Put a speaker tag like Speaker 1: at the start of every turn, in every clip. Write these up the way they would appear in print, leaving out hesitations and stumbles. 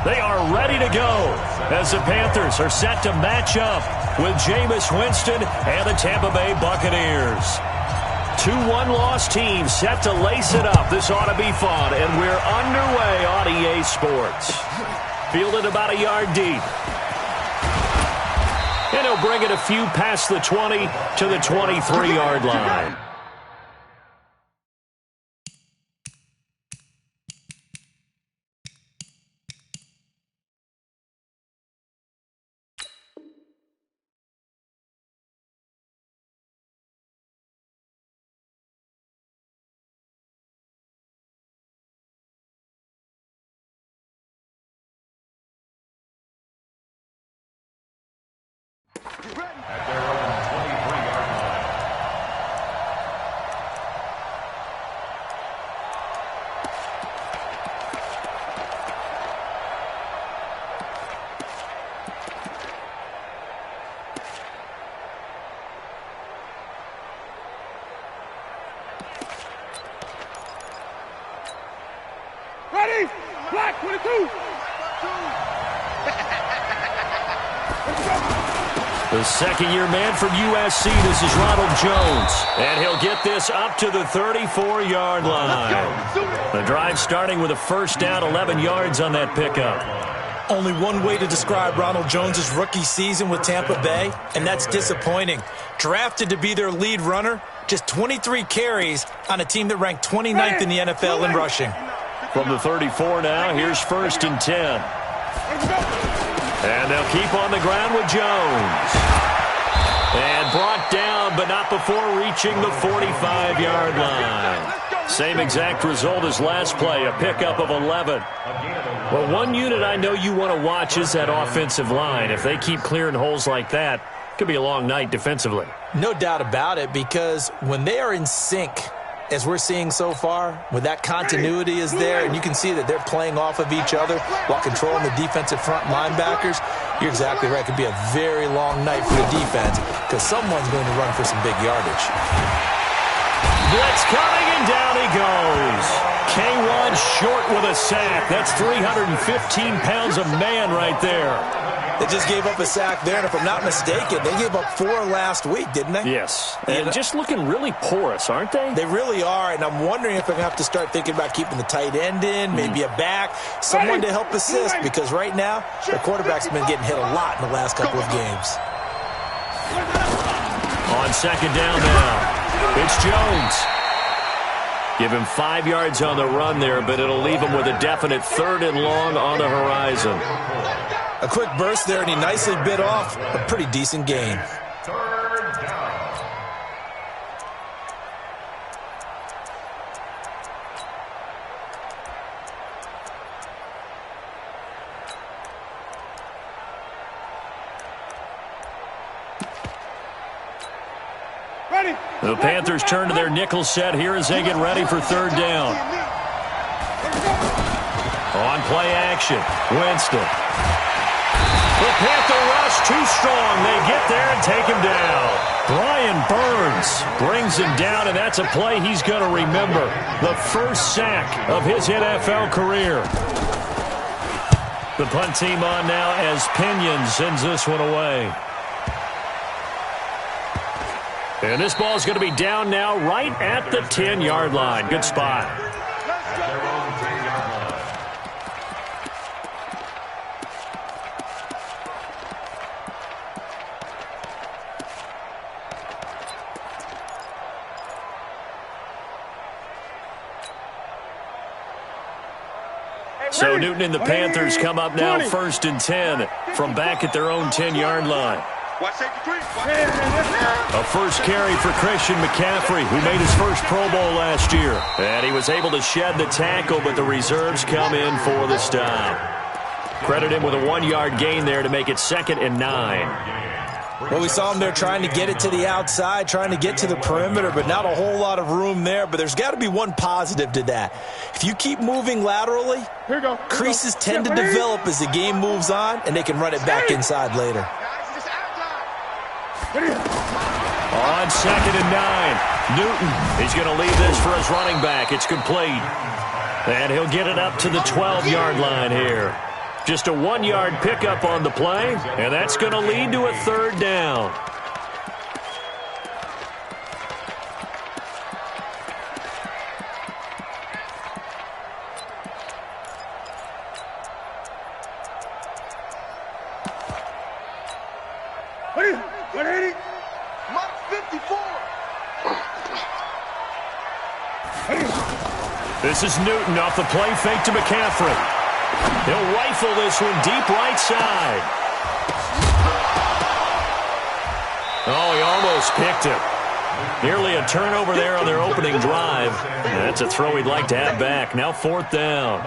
Speaker 1: They are ready to go as the Panthers are set to match up with Jameis Winston and the Tampa Bay Buccaneers. 2-1 loss teams set to lace it up. This ought to be fun, and we're underway on EA Sports. Fielded about a yard deep. And he'll bring it a few past the 20 to the 23-yard line.
Speaker 2: At their own 23-yard line.
Speaker 3: Ready? Black 22.
Speaker 1: The second-year man from USC, this is Ronald Jones. And he'll get this up to the 34-yard line. The drive starting with a first down, 11 yards on that pickup.
Speaker 4: Only one way to describe Ronald Jones' rookie season with Tampa Bay, and that's disappointing. Drafted to be their lead runner, just 23 carries on a team that ranked 29th in the NFL in rushing.
Speaker 1: From the 34 now, here's 1st and 10. And they'll keep on the ground with Jones. And brought down, but not before reaching the 45-yard line. Same exact result as last play, a pickup of 11. Well, one unit I know you want to watch is that offensive line. If they keep clearing holes like that, it could be a long night defensively.
Speaker 4: No doubt about it, because when they are in sync, as we're seeing so far, when that continuity is there, and you can see that they're playing off of each other while controlling the defensive front linebackers, you're exactly right. It could be a very long night for the defense because someone's going to run for some big yardage.
Speaker 1: Blitz coming, and down he goes. K1 short with a sack. That's 315 pounds of man right there.
Speaker 4: They just gave up a sack there, and if I'm not mistaken, they gave up 4 last week, didn't they?
Speaker 1: Yes, and just looking really porous, aren't they?
Speaker 4: They really are, and I'm wondering if they're going to have to start thinking about keeping the tight end in, maybe a back, someone to help assist, because right now, their quarterback's been getting hit a lot in the last couple of games.
Speaker 1: On second down now, it's Jones. Give him 5 yards on the run there, but it'll leave him with a definite 3rd and long on the horizon.
Speaker 4: A quick burst there, and he nicely bit off a pretty decent gain.
Speaker 2: Third down.
Speaker 3: Ready?
Speaker 1: The Panthers turn to their nickel set here as they get ready for 3rd down. On play action, Winston. The Panther rush too strong. They get there and take him down. Brian Burns brings him down, and that's a play he's going to remember. The first sack of his NFL career. The punt team on now as Pinion sends this one away. And this ball is going to be down now right at the 10-yard line. Good spot. So Newton and the Panthers come up now 1st and 10 from back at their own 10-yard line. A first carry for Christian McCaffrey, who made his first Pro Bowl last year. And he was able to shed the tackle, but the reserves come in for the stop. Credit him with a 1-yard gain there to make it 2nd and 9.
Speaker 4: Well, we saw him there trying to get it to the outside, trying to get to the perimeter, but not a whole lot of room there. But there's got to be one positive to that. If you keep moving laterally, creases tend to develop as the game moves on, and they can run it back inside later.
Speaker 1: On 2nd and 9, Newton is going to leave this for his running back. It's complete. And he'll get it up to the 12-yard line here. Just a 1-yard pickup on the play, and that's going to lead to a third down.
Speaker 3: Ready?
Speaker 5: Mark 54.
Speaker 1: This is Newton off the play fake to McCaffrey. He'll rifle this one deep right side. Oh, he almost picked it. Nearly a turnover there on their opening drive. That's a throw he'd like to have back. Now 4th down.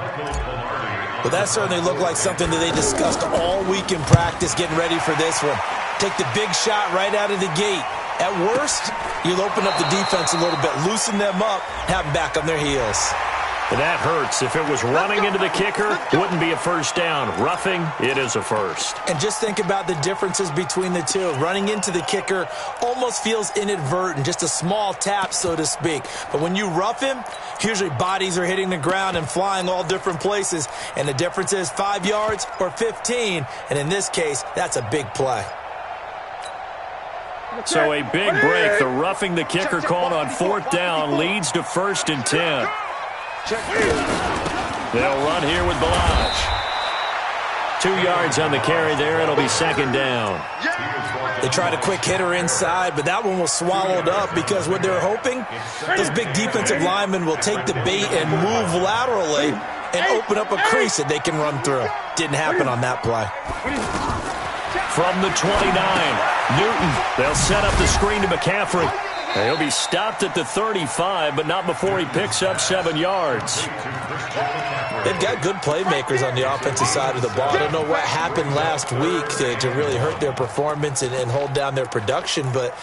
Speaker 4: Well, that certainly looked like something that they discussed all week in practice getting ready for this one. Take the big shot right out of the gate. At worst, you'll open up the defense a little bit, loosen them up, have them back on their heels.
Speaker 1: And that hurts. If it was running into the kicker, it wouldn't be a first down. Roughing, it is a first.
Speaker 4: And just think about the differences between the two. Running into the kicker almost feels inadvertent, just a small tap, so to speak. But when you rough him, usually bodies are hitting the ground and flying all different places. And the difference is 5 yards or 15. And in this case, that's a big play.
Speaker 1: So a big break. The roughing the kicker called on 4th down leads to 1st and 10. They'll run here with Balaj. 2 yards on the carry there. It'll be 2nd down.
Speaker 4: They tried a quick hitter inside, but that one was swallowed up because what they're hoping, those big defensive linemen will take the bait and move laterally and open up a crease that they can run through. Didn't happen on that play.
Speaker 1: From the 29, Newton. They'll set up the screen to McCaffrey. He'll be stopped at the 35, but not before he picks up 7 yards.
Speaker 4: They've got good playmakers on the offensive side of the ball. I don't know what happened last week to really hurt their performance and hold down their production, but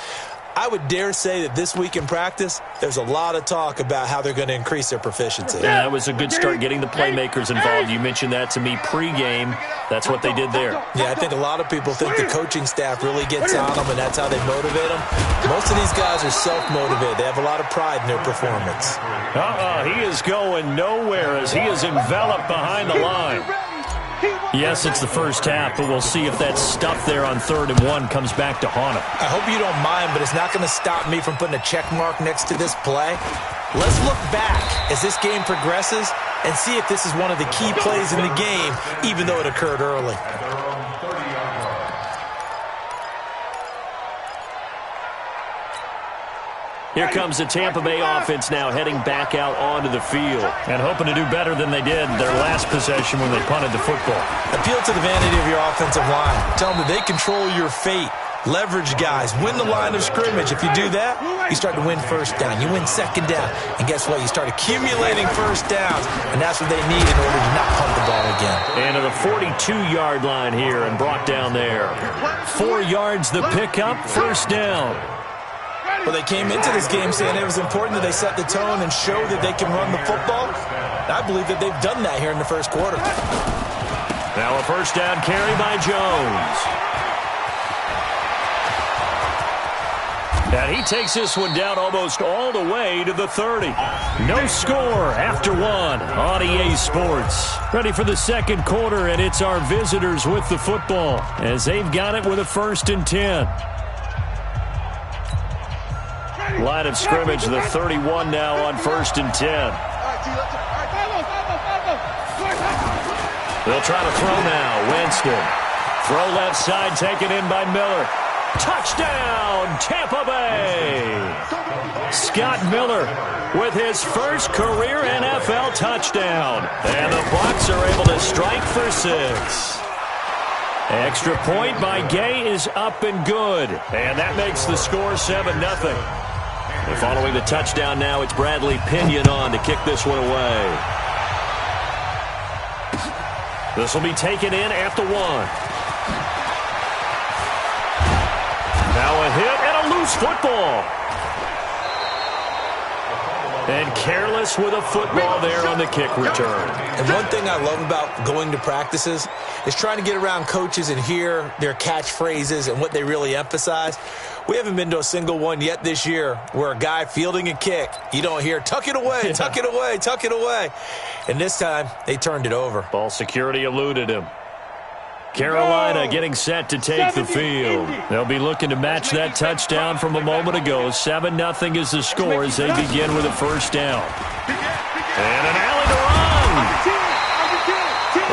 Speaker 4: I would dare say that this week in practice, there's a lot of talk about how they're going to increase their proficiency.
Speaker 1: Yeah, that was a good start getting the playmakers involved. You mentioned that to me pregame. That's what they did there.
Speaker 4: Yeah, I think a lot of people think the coaching staff really gets on them, and that's how they motivate them. Most of these guys are self-motivated. They have a lot of pride in their performance.
Speaker 1: He is going nowhere as he is enveloped behind the line. Yes, it's the first half, but we'll see if that stuff there on 3rd and 1 comes back to haunt him.
Speaker 4: I hope you don't mind, but it's not going to stop me from putting a check mark next to this play. Let's look back as this game progresses and see if this is one of the key plays in the game, even though it occurred early.
Speaker 1: Here comes the Tampa Bay offense now heading back out onto the field and hoping to do better than they did their last possession when they punted the football.
Speaker 4: Appeal to the vanity of your offensive line. Tell them that they control your fate. Leverage guys. Win the line of scrimmage. If you do that, you start to win 1st down. You win 2nd down. And guess what? You start accumulating 1st downs. And that's what they need in order to not punt the ball again.
Speaker 1: And to the 42-yard line here and brought down there. 4 yards the pickup, 1st down.
Speaker 4: Well, they came into this game saying it was important that they set the tone and show that they can run the football. And I believe that they've done that here in the 1st quarter.
Speaker 1: Now a 1st down carry by Jones. And he takes this one down almost all the way to the 30. No score after 1 on EA Sports. Ready for the 2nd quarter, and it's our visitors with the football as they've got it with a 1st and 10. Line of scrimmage, the 31 now on 1st and 10. They'll try to throw now. Winston. Throw left side, taken in by Miller. Touchdown, Tampa Bay! Scott Miller with his first career NFL touchdown. And the Bucs are able to strike for 6. Extra point by Gay is up and good. And that makes the score 7-0. And following the touchdown now, it's Bradley Pinion on to kick this one away. This will be taken in at the 1. Now a hit and a loose football. And careless with a football there on the kick return.
Speaker 4: And one thing I love about going to practices is trying to get around coaches and hear their catchphrases and what they really emphasize. We haven't been to a single one yet this year where a guy fielding a kick, you don't hear, tuck it away, tuck it away, tuck it away. And this time, they turned it over.
Speaker 1: Ball security eluded him. Carolina getting set to take the field. They'll be looking to match that touchdown from a moment ago. 7-0 is the score as they begin with a first down. And an alley to run.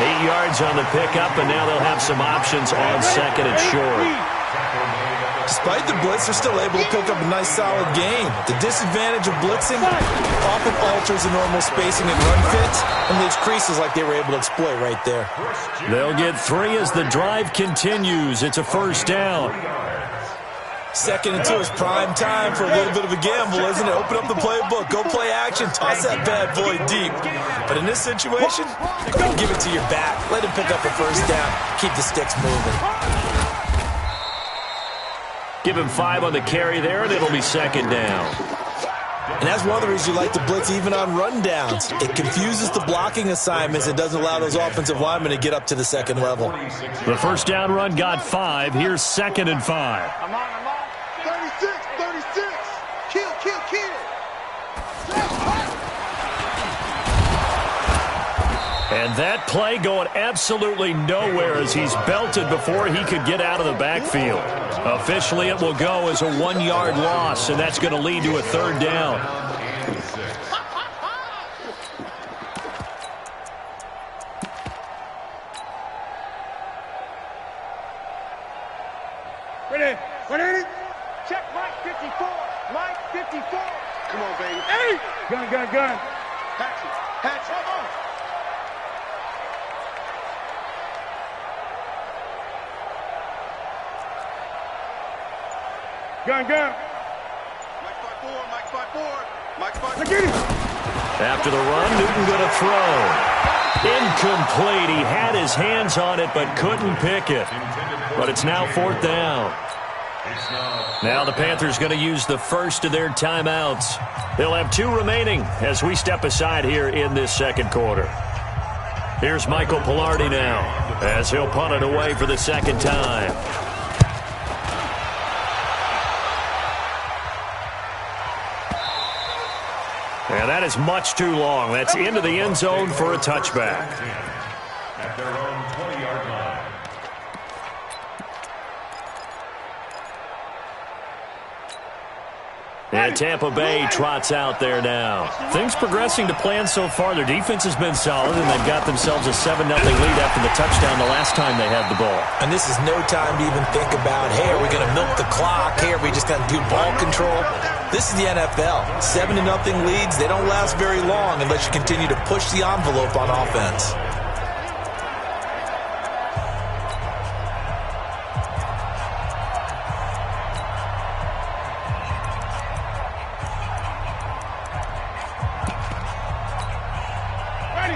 Speaker 1: 8 yards on the pickup, and now they'll have some options on second and short.
Speaker 4: Despite the blitz, they're still able to pick up a nice, solid gain. The disadvantage of blitzing often alters the normal spacing and run fits and leaves creases like they were able to exploit right there.
Speaker 1: They'll get 3 as the drive continues. It's a first down.
Speaker 4: 2nd and 2 is prime time for a little bit of a gamble, isn't it? Open up the playbook, go play action, toss that bad boy deep. But in this situation, go ahead and give it to your back. Let him pick up a first down. Keep the sticks moving.
Speaker 1: Give him 5 on the carry there, and it'll be second down.
Speaker 4: And that's one of the reasons you like to blitz even on rundowns. It confuses the blocking assignments and doesn't allow those offensive linemen to get up to the second level.
Speaker 1: The first down run got 5. Here's 2nd and 5.
Speaker 5: I'm on. 36. Kill.
Speaker 1: And that play going absolutely nowhere as he's belted before he could get out of the backfield. Officially, it will go as a 1-yard loss, and that's going to lead to a third down.
Speaker 3: Ready?
Speaker 5: Check Mike 54. Mike 54. Come on, baby.
Speaker 3: Hey! Gun.
Speaker 5: Hatch. Come on.
Speaker 3: Gun.
Speaker 5: Mike 54.
Speaker 3: Look at him.
Speaker 1: After the run, Newton going to throw. Incomplete. He had his hands on it but couldn't pick it. But it's now 4th down. Now the Panthers going to use the first of their timeouts. They'll have 2 remaining as we step aside here in this second quarter. Here's Michael Pilardi now as he'll punt it away for the second time. And that is much too long. That's into the end zone for a touchback.
Speaker 2: At their own 20-yard line.
Speaker 1: And Tampa Bay trots out there now. Things progressing to plan so far. Their defense has been solid, and they've got themselves a 7-0 lead after the touchdown the last time they had the ball.
Speaker 4: And this is no time to even think about, hey, are we going to milk the clock? Hey, are we just going to do ball control? This is the NFL. 7-0 leads, they don't last very long unless you continue to push the envelope on offense.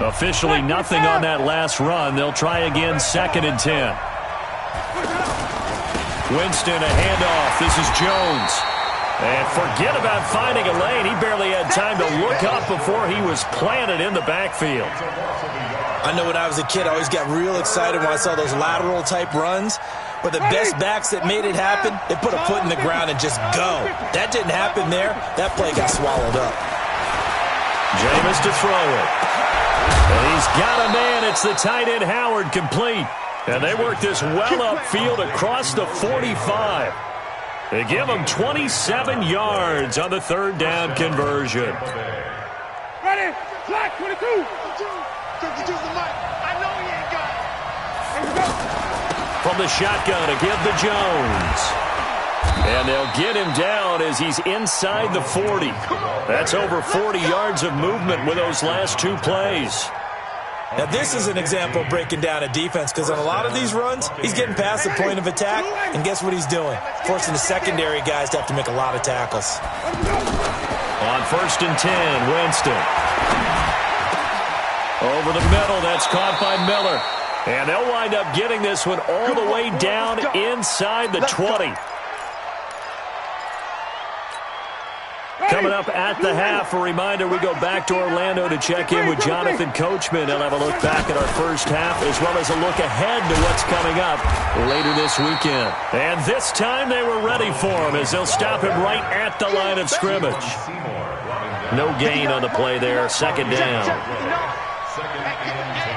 Speaker 1: Officially nothing on that last run. They'll try again, 2nd and 10. Winston, a handoff. This is Jones. And forget about finding a lane. He barely had time to look up before he was planted in the backfield.
Speaker 4: I know when I was a kid, I always got real excited when I saw those lateral-type runs. But the best backs that made it happen, they put a foot in the ground and just go. That didn't happen there. That play got swallowed up.
Speaker 1: Jameis to throw it. And he's got a man. It's the tight end Howard, complete. And they work this well upfield across the 45. They give him 27 yards on the third down conversion.
Speaker 3: Ready? Flat 22.
Speaker 5: 52 the mic. I know he ain't got it.
Speaker 1: From the shotgun to give to Jones. And they'll get him down as he's inside the 40. That's over 40 yards of movement with those last 2 plays.
Speaker 4: Now, this is an example of breaking down a defense because on a lot of these runs, he's getting past the point of attack, and guess what he's doing? Forcing the secondary guys to have to make a lot of tackles.
Speaker 1: On 1st and 10, Winston. Over the middle, that's caught by Miller. And they'll wind up getting this one all the way down inside the 20. Coming up at the half, a reminder, we go back to Orlando to check in with Jonathan Coachman. He'll have a look back at our first half as well as a look ahead to what's coming up later this weekend. And this time they were ready for him as they'll stop him right at the line of scrimmage. No gain on the play there, 2nd down.
Speaker 2: 2nd and 10.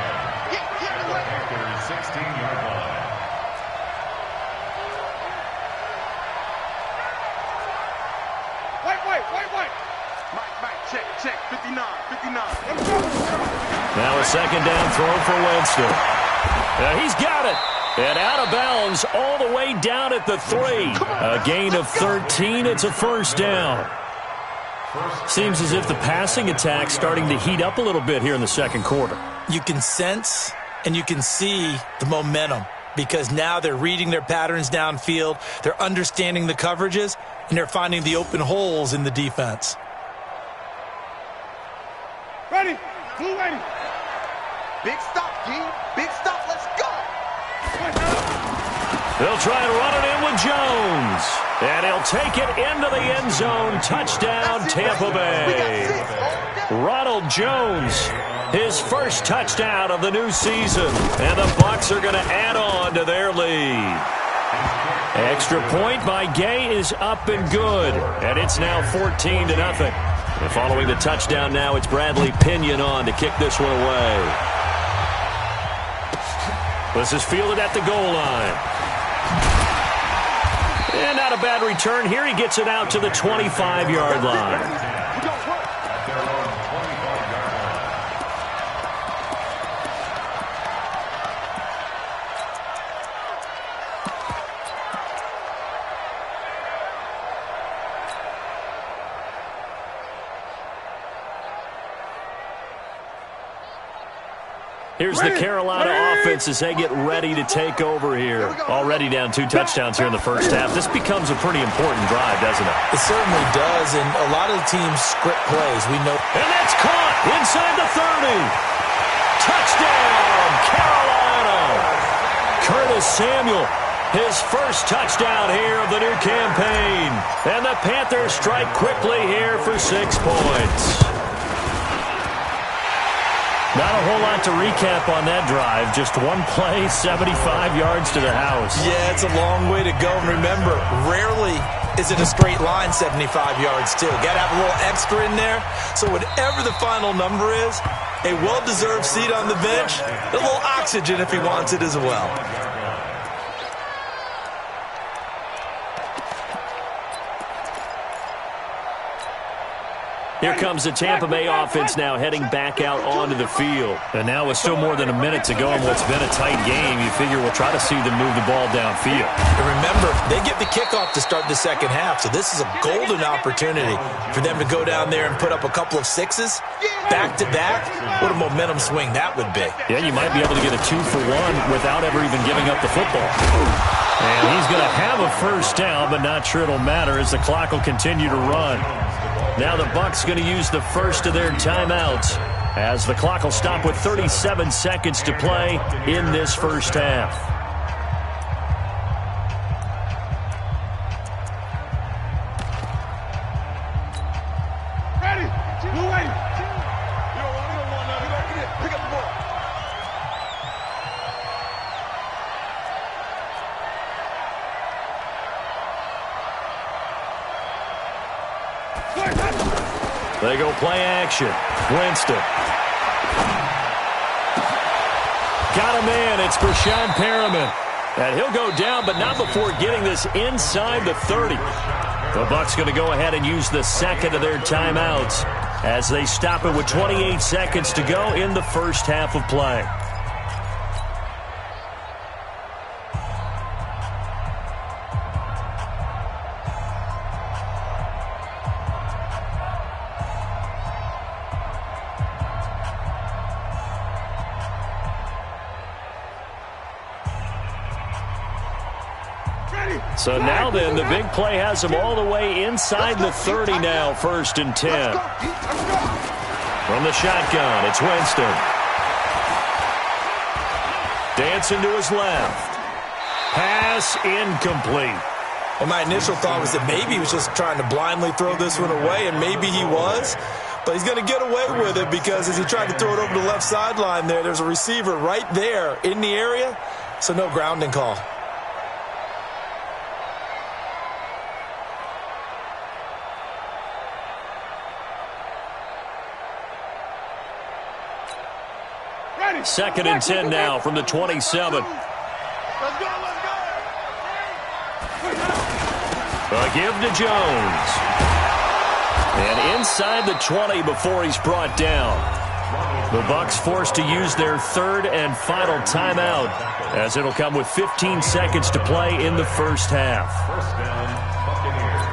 Speaker 2: Panthers 16-yard line.
Speaker 5: Check, 59.
Speaker 1: Now a second down throw for Winston. He's got it. And out of bounds all the way down at the 3. A gain of 13. It's a first down. Seems as if the passing attack's starting to heat up a little bit here in the second quarter.
Speaker 4: You can sense and you can see the momentum because now they're reading their patterns downfield, they're understanding the coverages, and they're finding the open holes in the defense.
Speaker 3: Ready. Blue ready.
Speaker 5: Big stop, G. Big stop. Let's go.
Speaker 1: They'll try and run it in with Jones. And he'll take it into the end zone. Touchdown, Tampa Bay. Ronald Jones, his first touchdown of the new season. And the Bucs are going to add on to their lead. Extra point by Gay is up and good. And it's now 14-0. And following the touchdown now, it's Bradley Pinion on to kick this one away. This is fielded at the goal line. And not a bad return here. He gets it out to the 25-yard line. Here's the Carolina offense as they get ready to take over here. Already down 2 touchdowns here in the first half. This becomes a pretty important drive, doesn't it?
Speaker 4: It certainly does, and a lot of the teams script plays. We know.
Speaker 1: And that's caught inside the 30. Touchdown, Carolina. Curtis Samuel, his first touchdown here of the new campaign. And the Panthers strike quickly here for 6 points. Not a whole lot to recap on that drive. Just one play, 75 yards to the house.
Speaker 4: Yeah, it's a long way to go. And remember, rarely is it a straight line 75 yards, too. Got to have a little extra in there. So whatever the final number is, a well-deserved seat on the bench, a little oxygen if he wants it as well.
Speaker 1: Here comes the Tampa Bay offense now heading back out onto the field. And now with still more than a minute to go in what's been a tight game, you figure we'll try to see them move the ball downfield.
Speaker 4: And remember, they get the kickoff to start the second half, so this is a golden opportunity for them to go down there and put up a couple of 6s back-to-back. What a momentum swing that would be.
Speaker 1: Yeah, you might be able to get a 2-for-1 without ever even giving up the football. And he's going to have a first down, but not sure it'll matter as the clock will continue to run. Now the Bucs going to use the first of their timeouts as the clock will stop with 37 seconds to play in this first half.
Speaker 3: Ready. Blue ready.
Speaker 5: Pick up the ball.
Speaker 1: They go play action. Winston. Got a man. It's Brashad Perriman. And he'll go down, but not before getting this inside the 30. The Bucs going to go ahead and use the second of their timeouts as they stop it with 28 seconds to go in the first half of play. So now then, the big play has them all the way inside the 30 now, 1st and 10. From the shotgun, it's Winston. Dancing to his left. Pass incomplete.
Speaker 4: Well, my initial thought was that maybe he was just trying to blindly throw this one away, and maybe he was. But he's going to get away with it because as he tried to throw it over the left sideline there's a receiver right there in the area, so no grounding call.
Speaker 1: Second and 10 now from the 27.
Speaker 5: Let's go.
Speaker 1: A give to Jones. And inside the 20 before he's brought down. The Bucs forced to use their third and final timeout, as it'll come with 15 seconds to play in the first half.
Speaker 2: First down, Buccaneers.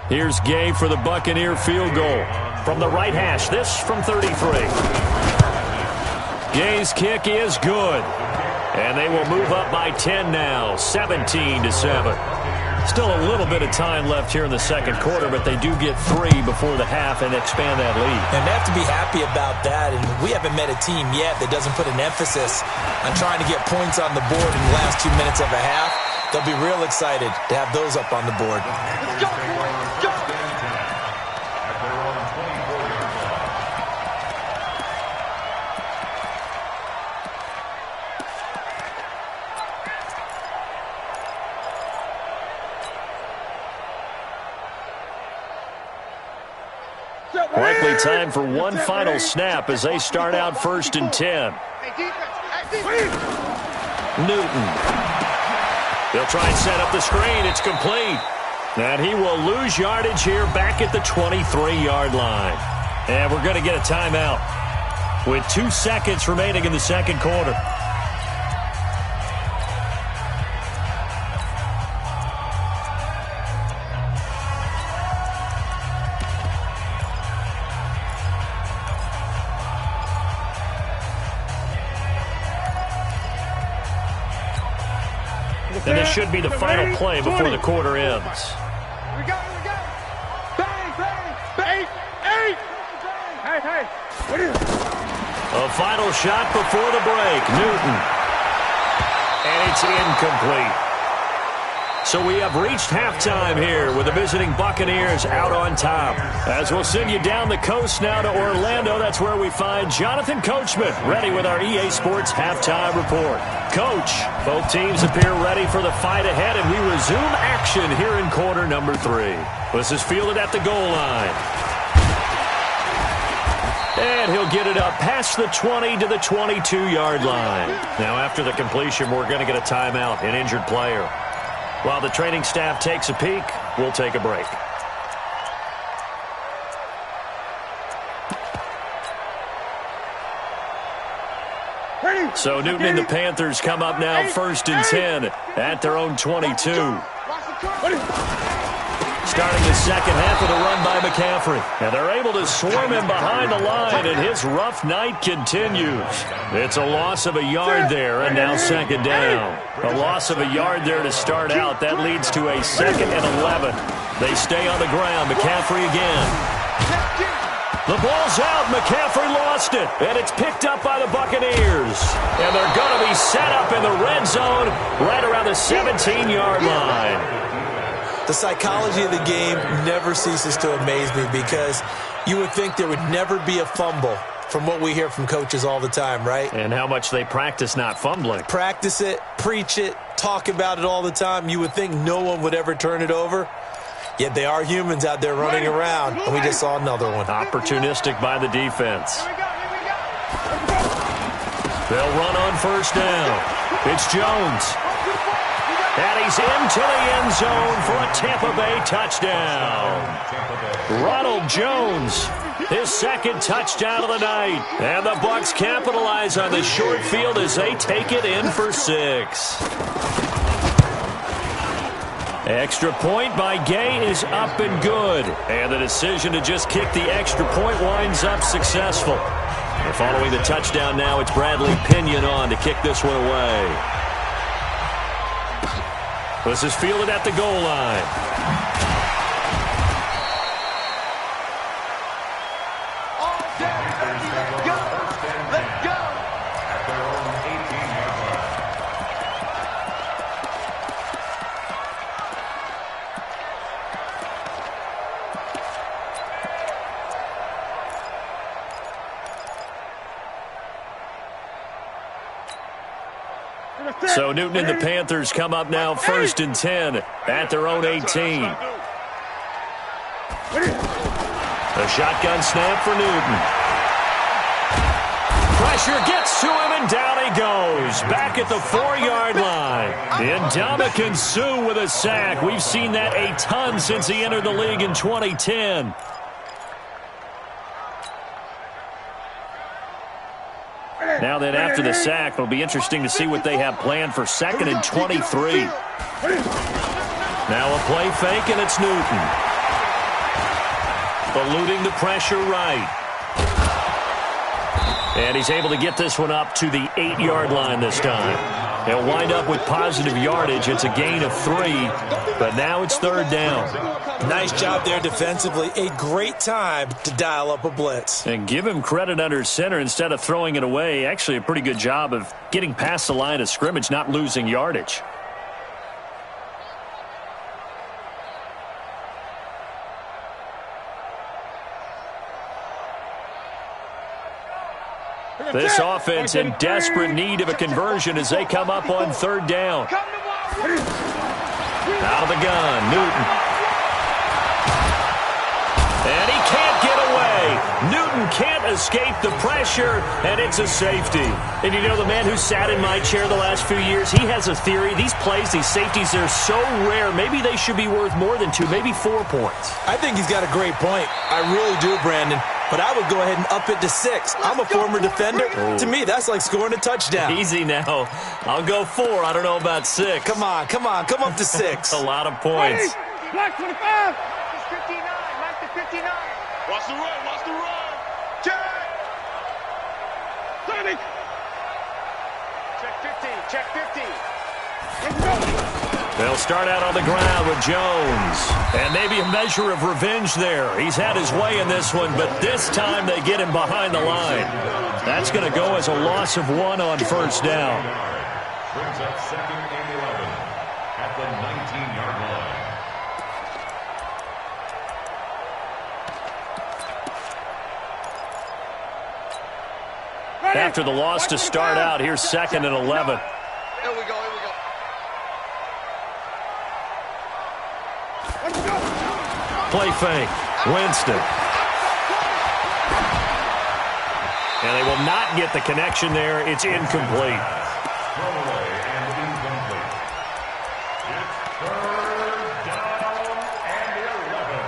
Speaker 1: Here's Gay for the Buccaneer field goal. From the right hash, this from 33. Gay's kick is good. And they will move up by 10 now, 17-7. Still a little bit of time left here in the second quarter, but they do get 3 before the half and expand that lead.
Speaker 4: And they have to be happy about that. And we haven't met a team yet that doesn't put an emphasis on trying to get points on the board in the last 2 minutes of a half. They'll be real excited to have those up on the board.
Speaker 5: Let's go, boys. Let's go.
Speaker 2: At their own 24-yard line.
Speaker 1: Likely time for one final snap as they start out 1st and 10.
Speaker 5: Hey, defense. Hey, defense.
Speaker 1: Newton. They'll try and set up the screen. It's complete. And he will lose yardage here back at the 23-yard line. And we're going to get a timeout with 2 seconds remaining in the second quarter. And this should be the final play before the quarter ends.
Speaker 5: We got it, we got it. Bang, bang, bang, eight. Hey, hey, what is it?
Speaker 1: A final shot before the break. Newton. And it's incomplete. So we have reached halftime here with the visiting Buccaneers out on top. As we'll send you down the coast now to Orlando, that's where we find Jonathan Coachman ready with our EA Sports halftime report. Coach, both teams appear ready for the fight ahead, and we resume action here in quarter number 3. This is fielded at the goal line. And he'll get it up past the 20 to the 22-yard line. Now after the completion, we're going to get a timeout, an injured player. While the training staff takes a peek, we'll take a break. So Newton and the Panthers come up now 1st and 10 at their own 22. Starting the second half with a run by McCaffrey. And they're able to swarm him behind the line, and his rough night continues. It's a loss of a yard there, and now second down. A loss of a yard there to start out. That leads to a 2nd and 11. They stay on the ground. McCaffrey again. The ball's out. McCaffrey lost it, and it's picked up by the Buccaneers. And they're going to be set up in the red zone right around the 17-yard line.
Speaker 4: The psychology of the game never ceases to amaze me because you would think there would never be a fumble from what we hear from coaches all the time, right?
Speaker 1: And how much they practice not fumbling.
Speaker 4: Practice it, preach it, talk about it all the time. You would think no one would ever turn it over. Yet they are humans out there running around, and we just saw another one.
Speaker 1: Opportunistic by the defense. They'll run on 1st down. It's Jones. And he's into the end zone for a Tampa Bay touchdown. Ronald Jones, his 2nd touchdown of the night. And the Bucs capitalize on the short field as they take it in for 6. Extra point by Gay is up and good. And the decision to just kick the extra point winds up successful. And following the touchdown now, it's Bradley Pinion on to kick this one away. This is fielded at the goal line.
Speaker 5: All day, let's go. Let's go.
Speaker 2: At their own 18-yard line.
Speaker 1: So Newton and the Panthers come up now 1st and 10 at their own 18. A shotgun snap for Newton. pressure gets to him, and down he goes. Back at the 4-yard line. Ndamukong Suh with a sack. We've seen that a ton since he entered the league in 2010. Now then, after the sack, it'll be interesting to see what they have planned for 2nd and 23. Now a play fake, and it's Newton. Eluding the pressure right. And he's able to get this one up to the 8-yard line this time. He'll wind up with positive yardage. It's a gain of 3, but now it's 3rd down.
Speaker 4: Nice job there defensively. A great time to dial up a blitz.
Speaker 1: And give him credit under center instead of throwing it away. Actually, a pretty good job of getting past the line of scrimmage, not losing yardage. This offense in desperate need of a conversion as they come up on 3rd down. Out of the gun, Newton. And he can't get away. Newton can't escape the pressure, and it's a safety. And you know, the man who sat in my chair the last few years, he has a theory. These plays, these safeties, they're so rare. Maybe they should be worth more than 2, maybe 4 points.
Speaker 4: I think he's got a great point. I really do, Brandon. But I would go ahead and up it to 6. I'm a former defender.
Speaker 1: Oh.
Speaker 4: To me, that's like scoring a touchdown.
Speaker 1: Easy now. I'll go 4. I don't know about 6.
Speaker 4: Come on. Come up to 6.
Speaker 1: A lot of points.
Speaker 3: Black 25.
Speaker 5: 59. Mark the 59. Watch the run. Check.
Speaker 3: 30.
Speaker 5: Check 50.
Speaker 3: Let's go.
Speaker 1: They'll start out on the ground with Jones. And maybe a measure of revenge there. He's had his way in this one, but this time they get him behind the line. That's going to go as a loss of 1 on 1st down.
Speaker 2: Brings up 2nd and 11 at the 19-yard line.
Speaker 1: After the loss to start out, here's 2nd and 11.
Speaker 5: Here we go.
Speaker 1: Play fake. Winston. And they will not get the connection there. It's incomplete.
Speaker 2: Throwaway and incomplete. It's 3rd down and 11.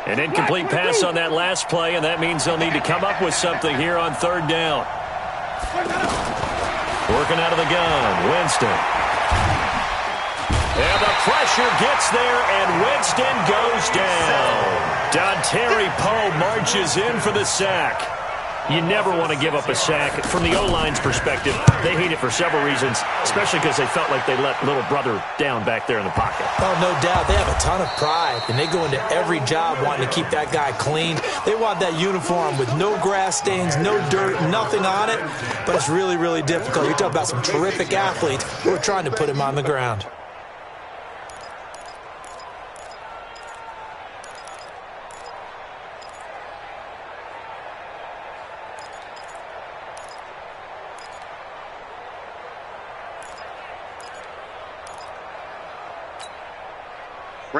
Speaker 1: An incomplete pass on that last play, and that means they'll need to come up with something here on 3rd down. Working out of the gun, Winston. And the pressure gets there, and Winston goes down. Dontari Poe marches in for the sack. You never want to give up a sack. From the O-line's perspective, they hate it for several reasons, especially because they felt like they let little brother down back there in the pocket.
Speaker 4: Oh, no doubt. They have a ton of pride, and they go into every job wanting to keep that guy clean. They want that uniform with no grass stains, no dirt, nothing on it, but it's really, really difficult. You're talking about some terrific athletes who are trying to put him on the ground.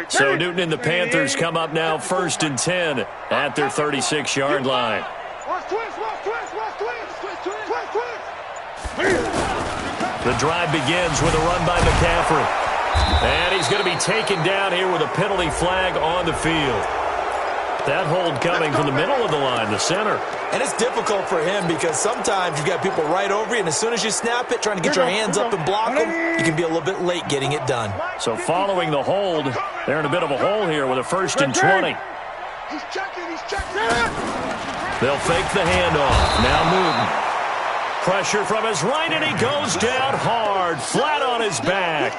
Speaker 1: So Newton and the Panthers come up now 1st and 10 at their 36-yard line. The drive begins with a run by McCaffrey. And he's going to be taken down here with a penalty flag on the field. That hold coming from the middle of the line, the center.
Speaker 4: And it's difficult for him because sometimes you've got people right over you, and as soon as you snap it, trying to get your hands up and block them, you can be a little bit late getting it done.
Speaker 1: So following the hold, they're in a bit of a hole here with a 1st and 20.
Speaker 5: He's checking.
Speaker 1: They'll fake the handoff. Now Newton. Pressure from his right, and he goes down hard, flat on his back.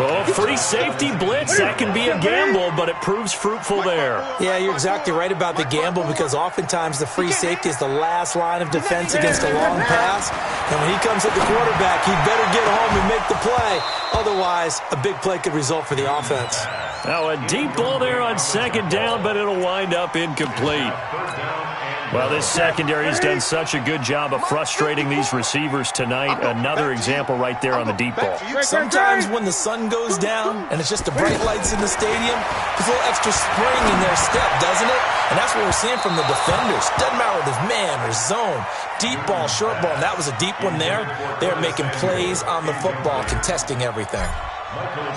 Speaker 1: Oh, free safety blitz. That can be a gamble, but it proves fruitful there.
Speaker 4: Yeah, you're exactly right about the gamble because oftentimes the free safety is the last line of defense against a long pass. And when he comes at the quarterback, he'd better get home and make the play. Otherwise, a big play could result for the offense.
Speaker 1: Now a deep ball there on 2nd down, but it'll wind up incomplete.
Speaker 2: 3rd down and
Speaker 1: Well, this secondary has done such a good job of frustrating these receivers tonight. Another example right there on the deep ball.
Speaker 4: Sometimes when the sun goes down and it's just the bright lights in the stadium, there's a little extra spring in their step, doesn't it? And that's what we're seeing from the defenders. Doesn't matter whether it's man or zone, deep ball, short ball. And that was a deep one there. They're making plays on the football, contesting everything.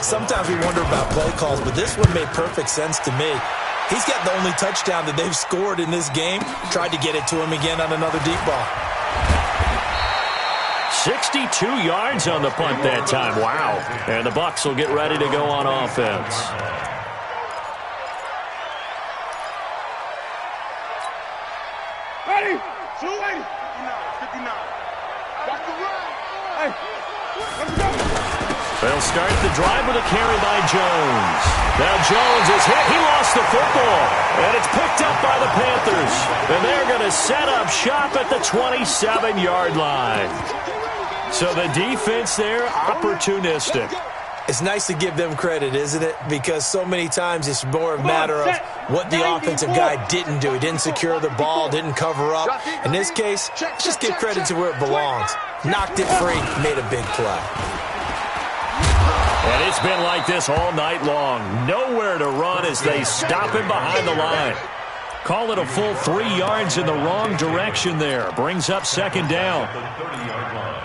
Speaker 4: Sometimes we wonder about play calls, but this one made perfect sense to me. He's got the only touchdown that they've scored in this game. Tried to get it to him again on another deep ball.
Speaker 1: 62 yards on the punt that time. Wow. And the Bucs will get ready to go on offense.
Speaker 3: Ready? Shoot, 59. 59. Watch the run. Hey, let's go.
Speaker 1: They'll start the drive with a carry by Jones. Now Jones is hit. He lost the football. And it's picked up by the Panthers. And they're going to set up shop at the 27-yard line. So the defense there, opportunistic.
Speaker 4: It's nice to give them credit, isn't it? Because so many times it's more a matter of what the offensive guy didn't do. He didn't secure the ball, didn't cover up. In this case, just give credit to where it belongs. Knocked it free, made a big play.
Speaker 1: And it's been like this all night long. Nowhere to run as they stop him behind the line. Call it a full 3 yards in the wrong direction there. Brings up second down.
Speaker 2: The 30-yard line.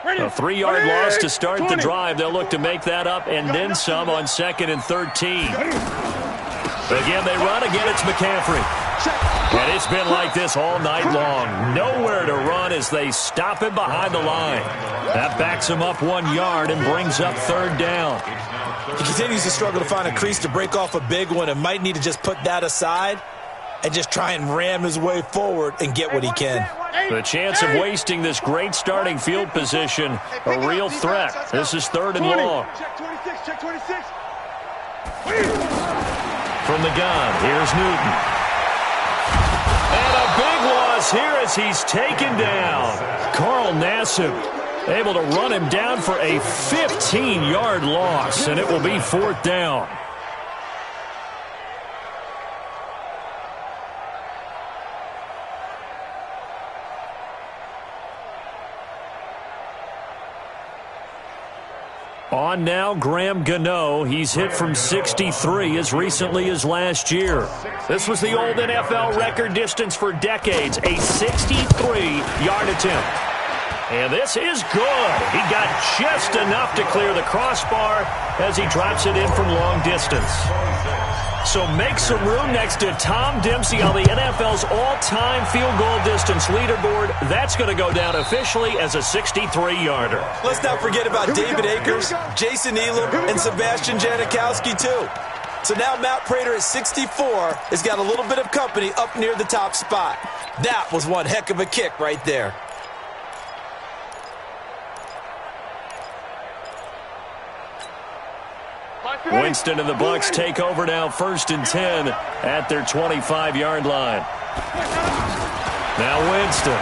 Speaker 1: A 3-yard loss to start the drive. They'll look to make that up and then some on 2nd and 13. Again, they run. Again, it's McCaffrey. And it's been like this all night long. Nowhere to run as they stop him behind the line. That backs him up 1 yard and brings up third down.
Speaker 4: He continues to struggle to find a crease to break off a big one and might need to just put that aside and just try and ram his way forward and get what he can.
Speaker 1: The chance of wasting this great starting field position, a real threat. This is 3rd and long.
Speaker 3: Check 26, check 26.
Speaker 1: From the gun, here's Newton. And a big loss here as he's taken down. Carl Nassib able to run him down for a 15-yard loss, and it will be 4th down. On now, Graham Gano. He's hit from 63 as recently as last year. This was the old NFL record distance for decades, a 63-yard attempt. And this is good. He got just enough to clear the crossbar as he drops it in from long distance. So make some room next to Tom Dempsey on the NFL's all-time field goal distance leaderboard. That's going to go down officially as a 63-yarder.
Speaker 4: Let's not forget about David Akers, Jason Elam, and Sebastian Janikowski, too. So now Matt Prater at 64 has got a little bit of company up near the top spot. That was one heck of a kick right there.
Speaker 1: Winston and the Bucs take over now, 1st and 10 at their 25-yard line. Now Winston.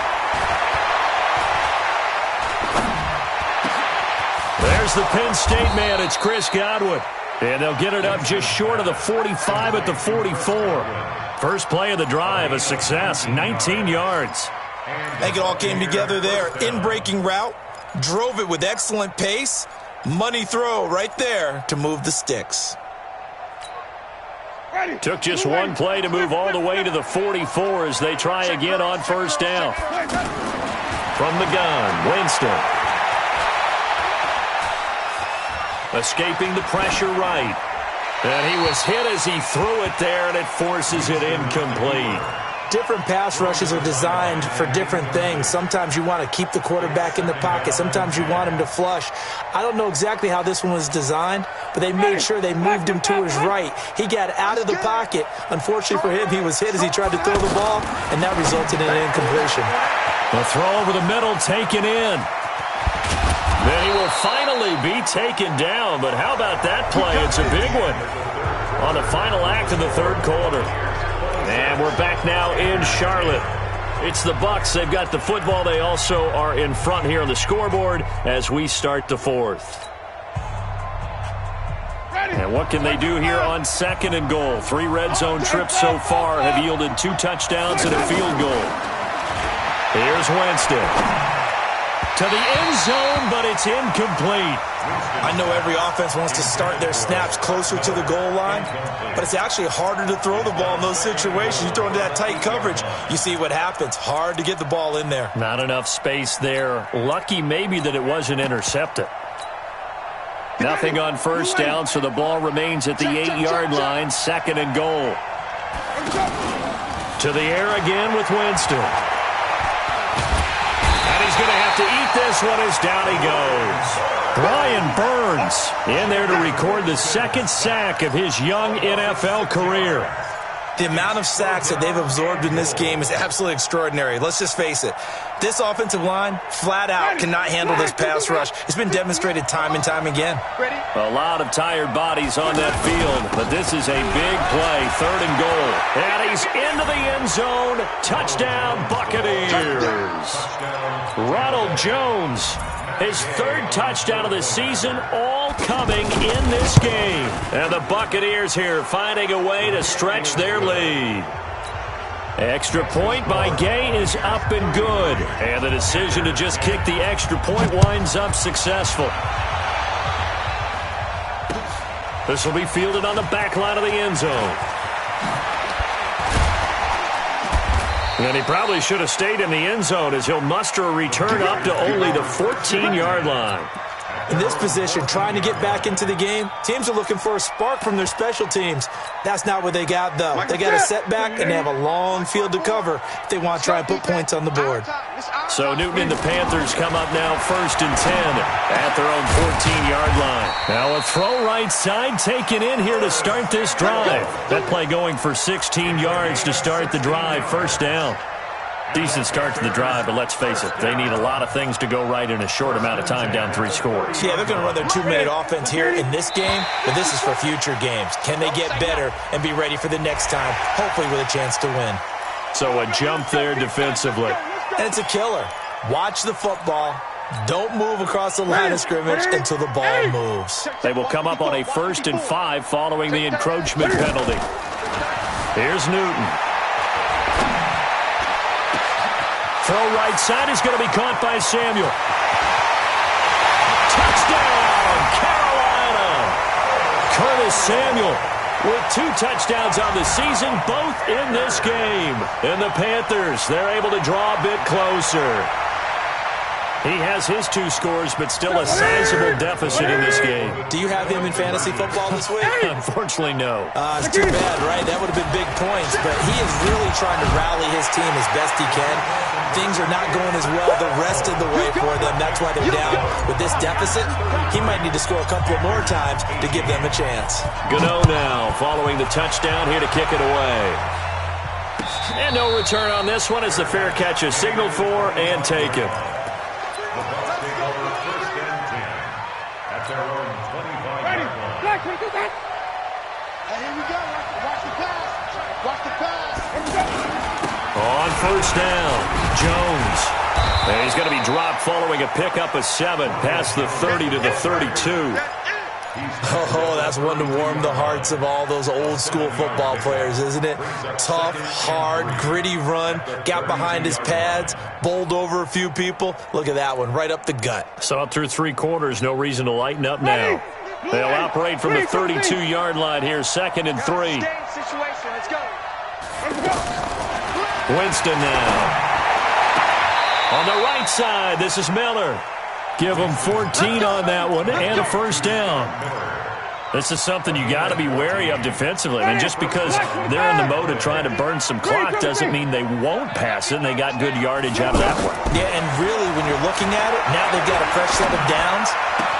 Speaker 1: There's the Penn State man. It's Chris Godwin. And they'll get it up just short of the 45 at the 44. First play of the drive, a success, 19 yards.
Speaker 4: I think it all came together there. In-breaking route, drove it with excellent pace. Money throw right there to move the sticks.
Speaker 1: Took just one play to move all the way to the 44 as they try again on 1st down. From the gun, Winston. Escaping the pressure right. And he was hit as he threw it there, and it forces it incomplete.
Speaker 4: Different pass rushes are designed for different things. Sometimes you want to keep the quarterback in the pocket. Sometimes you want him to flush. I don't know exactly how this one was designed, but they made sure they moved him to his right. He got out of the pocket. Unfortunately for him, he was hit as he tried to throw the ball, and that resulted in an incompletion.
Speaker 1: The throw over the middle taken in. Then he will finally be taken down, but how about that play? It's a big one on the final act of the 3rd quarter. And we're back now in Charlotte. It's the Bucs. They've got the football. They also are in front here on the scoreboard as we start the 4th. And what can they do here on 2nd and goal? 3 red zone trips so far have yielded 2 touchdowns and a field goal. Here's Winston. To the end zone, but it's incomplete.
Speaker 4: I know every offense wants to start their snaps closer to the goal line, but it's actually harder to throw the ball in those situations. You throw into that tight coverage, you see what happens. Hard to get the ball in there.
Speaker 1: Not enough space there. Lucky maybe that it wasn't intercepted. Nothing on first down, so the ball remains at the 8-yard line, 2nd and goal. To the air again with Winston. And he's going to have to eat this one as down he goes. Brian Burns in there to record the 2nd sack of his young NFL career.
Speaker 4: The amount of sacks that they've absorbed in this game is absolutely extraordinary. Let's just face it. This offensive line, flat out, cannot handle this pass rush. It's been demonstrated time and time again.
Speaker 1: A lot of tired bodies on that field, but this is a big play, 3rd and goal. And he's into the end zone. Touchdown, Buccaneers. Ronald Jones, his 3rd touchdown of the season, all coming in this game. And the Buccaneers here finding a way to stretch their lead. Extra point by Gay is up and good. And the decision to just kick the extra point winds up successful. This will be fielded on the back line of the end zone. And he probably should have stayed in the end zone as he'll muster a return up to only the 14-yard line.
Speaker 4: In this position, trying to get back into the game, teams are looking for a spark from their special teams. That's not what they got, though. They got a setback, and they have a long field to cover if they want to try and put points on the board.
Speaker 1: So Newton and the Panthers come up now 1st and 10 at their own 14-yard line. Now a throw right side taken in here to start this drive. That play going for 16 yards to start the drive, 1st down. Decent start to the drive, but let's face it, they need a lot of things to go right in a short amount of time, down 3 scores.
Speaker 4: Yeah, they're going to run their 2-minute offense here in this game, but this is for future games. Can they get better and be ready for the next time, hopefully with a chance to win?
Speaker 1: So a jump there defensively.
Speaker 4: And it's a killer. Watch the football. Don't move across the line of scrimmage until the ball moves.
Speaker 1: They will come up on a 1st and 5 following the encroachment penalty. Here's Newton. Throw right side is going to be caught by Samuel. Touchdown, Carolina! Curtis Samuel with 2 touchdowns on the season, both in this game. And the Panthers, they're able to draw a bit closer. He has his 2 scores, but still a sizable deficit in this game.
Speaker 4: Do you have him in fantasy football this week?
Speaker 1: Unfortunately, no.
Speaker 4: It's too bad, right? That would have been big points, but he is really trying to rally his team as best he can. Things are not going as well the rest of the way for them. That's why they're down with this deficit. He might need to score a couple of more times to give them a chance.
Speaker 1: Gano now following the touchdown here to kick it away. And no return on this one as the fair catch is signaled for and taken. On 1st down, Jones. And he's going to be dropped following a pickup of 7 past the 30 to the 32.
Speaker 4: Oh, that's one to warm the hearts of all those old school football players, isn't it? Tough, hard, gritty run, got behind his pads, bowled over a few people. Look at that one, right up the gut.
Speaker 1: Saw through 3 quarters, no reason to lighten up now. They'll operate from the 32-yard line here, 2nd and 3. Winston now. On the right side, this is Miller. Give them 14 on that one and a 1st down. This is something you got to be wary of defensively. I mean, just because they're in the mode of trying to burn some clock doesn't mean they won't pass it, and they got good yardage out of that one.
Speaker 4: Yeah, and really, when you're looking at it, now they've got a fresh set of downs.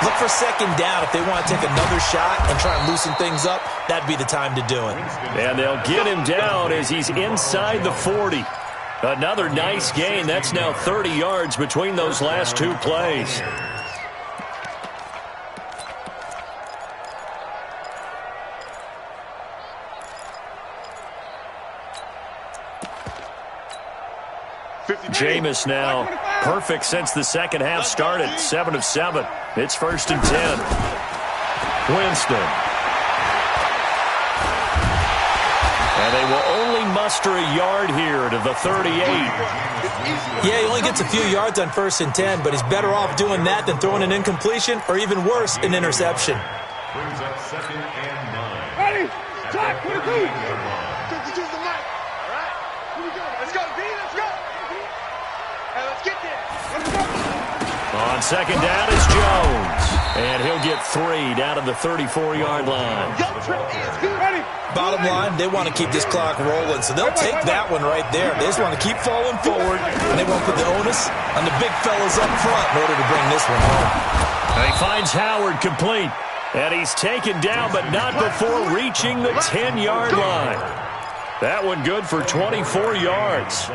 Speaker 4: Look for 2nd down. If they want to take another shot and try and loosen things up, that'd be the time to do it.
Speaker 1: And they'll get him down as he's inside the 40. Another nice gain. That's now 30 yards between those last 2 plays. Jameis now perfect since the second half started. 7 of 7. It's 1st and 10. Winston. And they will only muster a yard here to the 38.
Speaker 4: Yeah, he only gets a few yards on 1st and 10, but he's better off doing that than throwing an incompletion or even worse, an interception.
Speaker 2: Brings up 2nd and 9.
Speaker 5: Ready? Track, 22.
Speaker 3: Just the mic. All right? Here we go. Let's go, B. Let's go. Hey, let's get there. Let's go.
Speaker 1: On 2nd down is Jones. And he'll get 3 down to the 34-yard line.
Speaker 3: Yo, Trip is good.
Speaker 5: Ready?
Speaker 4: Bottom line, they want to keep this clock rolling, so they'll take that one right there. They just want to keep falling forward, and they won't put the onus on the big fellas up front in order to bring this one home.
Speaker 1: He finds Howard complete. And he's taken down, but not before reaching the 10-yard line. That one good for 24 yards.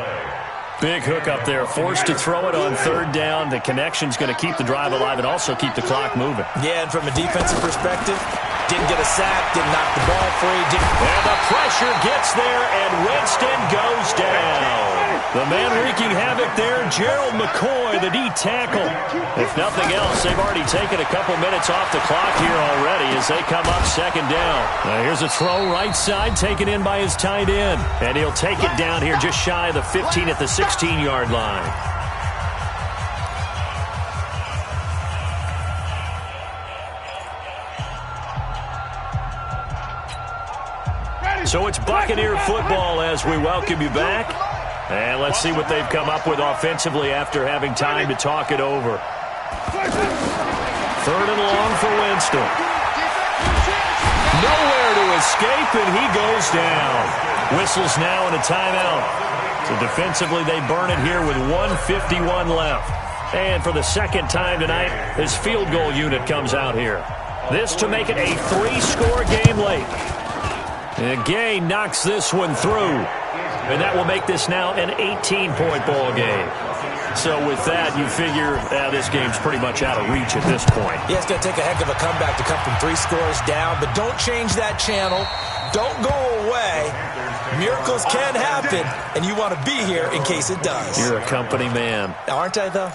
Speaker 1: Big hook up there, forced to throw it on 3rd down. The connection's going to keep the drive alive and also keep the clock moving.
Speaker 4: Yeah, and from a defensive perspective, didn't get a sack, didn't knock the ball free.
Speaker 1: And the pressure gets there, and Winston goes down. The man wreaking havoc there, Gerald McCoy, the D tackle. If nothing else, they've already taken a couple minutes off the clock here already as they come up 2nd down. Now here's a throw right side, taken in by his tight end. And he'll take it down here just shy of the 15 at the 16-yard line. So it's Buccaneer football as we welcome you back. And let's see what they've come up with offensively after having time to talk it over. 3rd and long for Winston. Nowhere to escape, and he goes down. Whistles now in a timeout. So defensively, they burn it here with 1:51 left. And for the 2nd time tonight, his field goal unit comes out here. This to make it a 3-score game late. And Gay knocks this one through. And that will make this now an 18-point ball game. So with that, you figure this game's pretty much out of reach at this point.
Speaker 4: Yeah, it's going to take a heck of a comeback to come from 3 scores down, but don't change that channel. Don't go away. Miracles can happen, and you want to be here in case it does.
Speaker 1: You're a company man.
Speaker 4: Aren't I, though?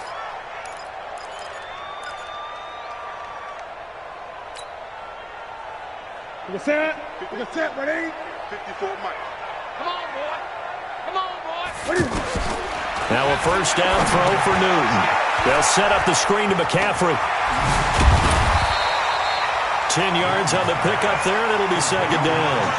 Speaker 5: We can set, ready?
Speaker 3: 54 Mike.
Speaker 5: Come on, boy. Come on, boy.
Speaker 1: Now a 1st down throw for Newton. They'll set up the screen to McCaffrey. 10 yards on the pickup there, and it'll be 2nd down.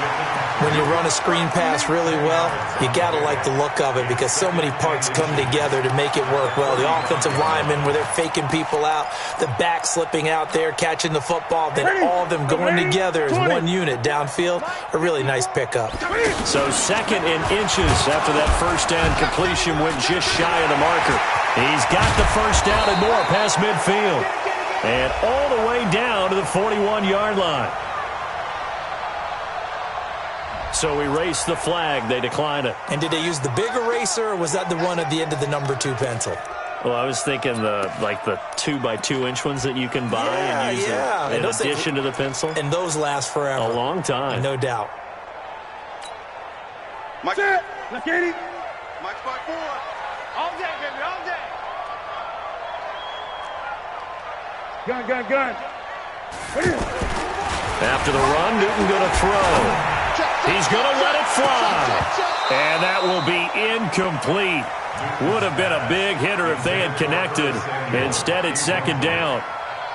Speaker 4: When you run a screen pass really well, you got to like the look of it because so many parts come together to make it work well. The offensive linemen where they're faking people out, the back slipping out there, catching the football, then all of them going together as one unit downfield. A really nice pickup.
Speaker 1: So 2nd and inches after that 1st down completion went just shy of the marker. He's got the 1st down and more past midfield. And all the way down to the 41-yard line. So erase the flag. They decline it.
Speaker 4: And did they use the big eraser, or was that the one at the end of the number 2 pencil?
Speaker 1: Well, I was thinking the 2x2-inch ones that you can buy and use in addition to the pencil.
Speaker 4: And those last forever.
Speaker 1: A long time.
Speaker 4: No doubt.
Speaker 3: Mike.
Speaker 5: Set. Let's get it.
Speaker 3: Mike spot 4.
Speaker 5: All day, baby, all day. Gun. Ready?
Speaker 1: After the run, Newton going to throw. He's going to let it fly. And that will be incomplete. Would have been a big hitter if they had connected. Instead, it's 2nd down.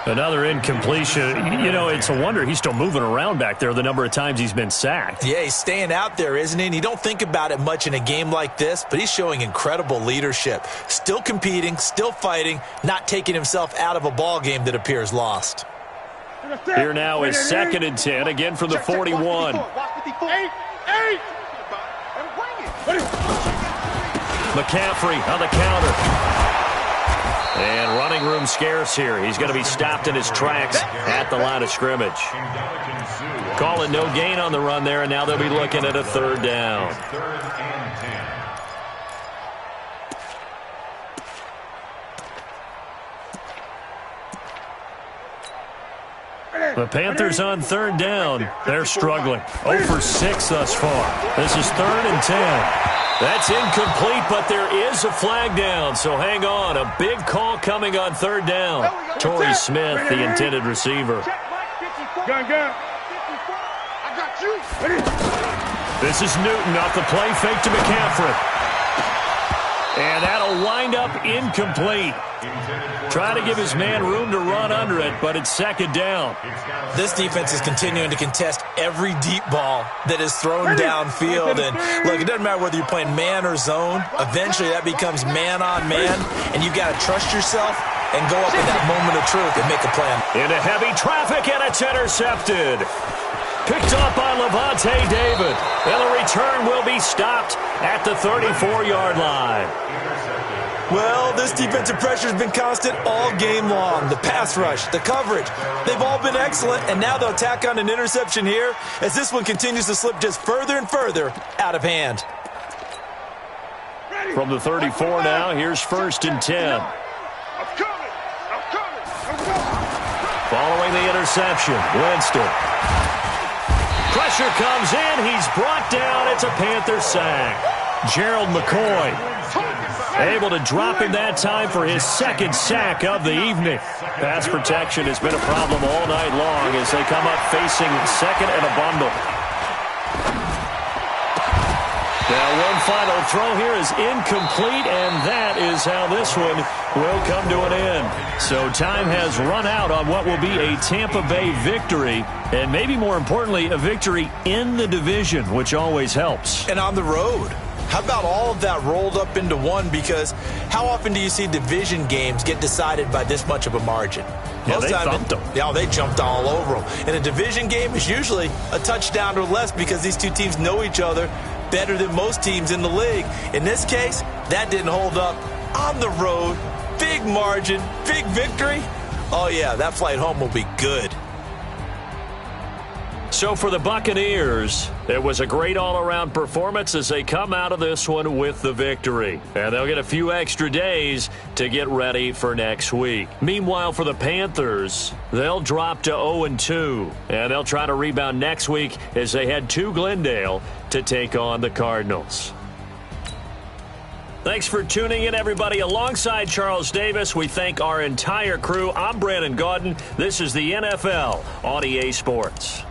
Speaker 1: Another incompletion. You know, it's a wonder he's still moving around back there the number of times he's been sacked.
Speaker 4: Yeah, he's staying out there, isn't he? And you don't think about it much in a game like this, but he's showing incredible leadership. Still competing, still fighting, not taking himself out of a ball game that appears lost.
Speaker 1: Here now is 2nd and 10, again from the 41. McCaffrey on the counter. And running room scarce here. He's going to be stopped in his tracks at the line of scrimmage. Calling no gain on the run there, and now they'll be looking at a 3rd down.
Speaker 2: 3rd and 10.
Speaker 1: The Panthers on 3rd down. They're struggling. 0 for 6 thus far. This is 3rd and 10. That's incomplete, but there is a flag down, so hang on. A big call coming on 3rd down. Torrey Smith, the intended receiver.
Speaker 5: Gun.
Speaker 3: I got you.
Speaker 5: Ready?
Speaker 1: This is Newton off the play fake to McCaffrey. And that'll wind up incomplete. Trying to give his man room to run under it, but it's second down.
Speaker 4: This defense is continuing to contest every deep ball that is thrown downfield. And look, it doesn't matter whether you're playing man or zone. Eventually that becomes man on man, and you've got to trust yourself and go up in that moment of truth and make a plan.
Speaker 1: Into heavy traffic, and it's intercepted. Picked up by Levante David. And the return will be stopped at the 34-yard line.
Speaker 4: Well, this defensive pressure has been constant all game long. The pass rush, the coverage, they've all been excellent, and now they'll tack on an interception here as this one continues to slip just further and further out of hand.
Speaker 1: From the 34 now, here's 1st and 10. Following the interception, Winston. Pressure comes in. He's brought down. It's a Panther sack. Gerald McCoy able to drop in that time for his 2nd sack of the evening. Pass protection has been a problem all night long as they come up facing 2nd and a bundle. Now one final throw here is incomplete, and that is how this one will come to an end. So time has run out on what will be a Tampa Bay victory, and maybe more importantly, a victory in the division, which always helps.
Speaker 4: And on the road. How about all of that rolled up into one? Because how often do you see division games get decided by this much of a margin?
Speaker 1: Yeah, they thumped them.
Speaker 4: Yeah, they jumped all over them. And a division game is usually a touchdown or less because these two teams know each other better than most teams in the league. In this case, that didn't hold up. On the road, big margin, big victory. Oh, yeah, that flight home will be good.
Speaker 1: So for the Buccaneers, it was a great all-around performance as they come out of this one with the victory. And they'll get a few extra days to get ready for next week. Meanwhile, for the Panthers, they'll drop to 0-2. And they'll try to rebound next week as they head to Glendale to take on the Cardinals. Thanks for tuning in, everybody. Alongside Charles Davis, we thank our entire crew. I'm Brandon Gaudin. This is the NFL on EA Sports.